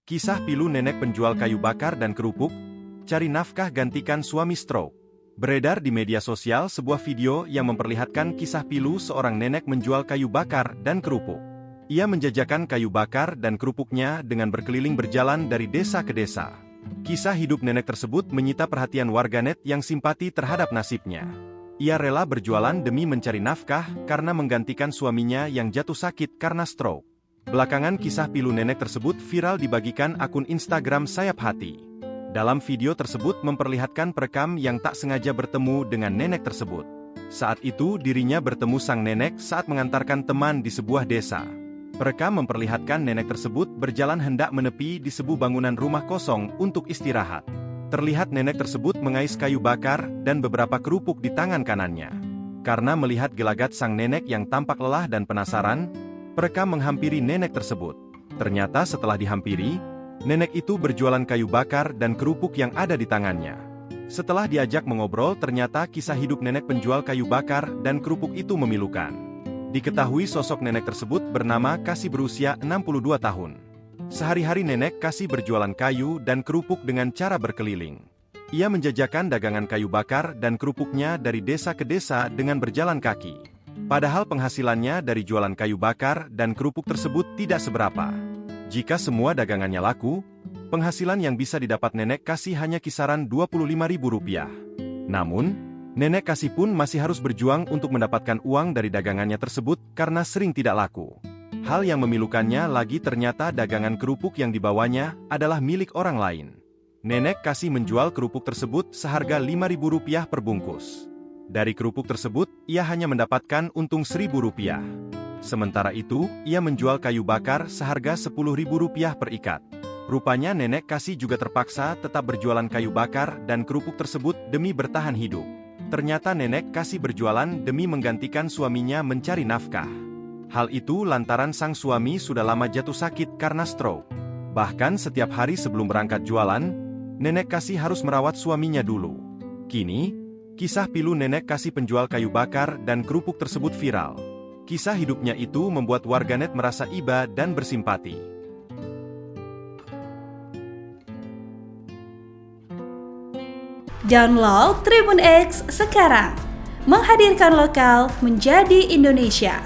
Kisah pilu nenek penjual kayu bakar dan kerupuk, cari nafkah gantikan suami stroke. Beredar di media sosial sebuah video yang memperlihatkan kisah pilu seorang nenek menjual kayu bakar dan kerupuk. Ia menjajakan kayu bakar dan kerupuknya dengan berkeliling berjalan dari desa ke desa. Kisah hidup nenek tersebut menyita perhatian warganet yang simpati terhadap nasibnya. Ia rela berjualan demi mencari nafkah karena menggantikan suaminya yang jatuh sakit karena stroke. Belakangan kisah pilu nenek tersebut viral dibagikan akun Instagram Sayap Hati. Dalam video tersebut memperlihatkan perekam yang tak sengaja bertemu dengan nenek tersebut. Saat itu dirinya bertemu sang nenek saat mengantarkan teman di sebuah desa. Perekam memperlihatkan nenek tersebut berjalan hendak menepi di sebuah bangunan rumah kosong untuk istirahat. Terlihat nenek tersebut mengais kayu bakar dan beberapa kerupuk di tangan kanannya. Karena melihat gelagat sang nenek yang tampak lelah dan penasaran, perekam menghampiri nenek tersebut. Ternyata setelah dihampiri, nenek itu berjualan kayu bakar dan kerupuk yang ada di tangannya. Setelah diajak mengobrol, ternyata kisah hidup nenek penjual kayu bakar dan kerupuk itu memilukan. Diketahui sosok nenek tersebut bernama Kasih berusia 62 tahun. Sehari-hari nenek Kasih berjualan kayu dan kerupuk dengan cara berkeliling. Ia menjajakan dagangan kayu bakar dan kerupuknya dari desa ke desa dengan berjalan kaki. Padahal penghasilannya dari jualan kayu bakar dan kerupuk tersebut tidak seberapa. Jika semua dagangannya laku, penghasilan yang bisa didapat nenek Kasih hanya kisaran Rp25.000. Namun, nenek Kasih pun masih harus berjuang untuk mendapatkan uang dari dagangannya tersebut karena sering tidak laku. Hal yang memilukannya lagi ternyata dagangan kerupuk yang dibawanya adalah milik orang lain. Nenek Kasih menjual kerupuk tersebut seharga Rp5.000 per bungkus. Dari kerupuk tersebut, ia hanya mendapatkan untung Rp1.000. Sementara itu, ia menjual kayu bakar seharga Rp10.000 per ikat. Rupanya nenek Kasih juga terpaksa tetap berjualan kayu bakar dan kerupuk tersebut demi bertahan hidup. Ternyata nenek Kasih berjualan demi menggantikan suaminya mencari nafkah. Hal itu lantaran sang suami sudah lama jatuh sakit karena stroke. Bahkan setiap hari sebelum berangkat jualan, nenek Kasih harus merawat suaminya dulu. Kini, kisah pilu nenek Kasih penjual kayu bakar dan kerupuk tersebut viral. Kisah hidupnya itu membuat warganet merasa iba dan bersimpati. Download Tribun X sekarang, menghadirkan lokal menjadi Indonesia.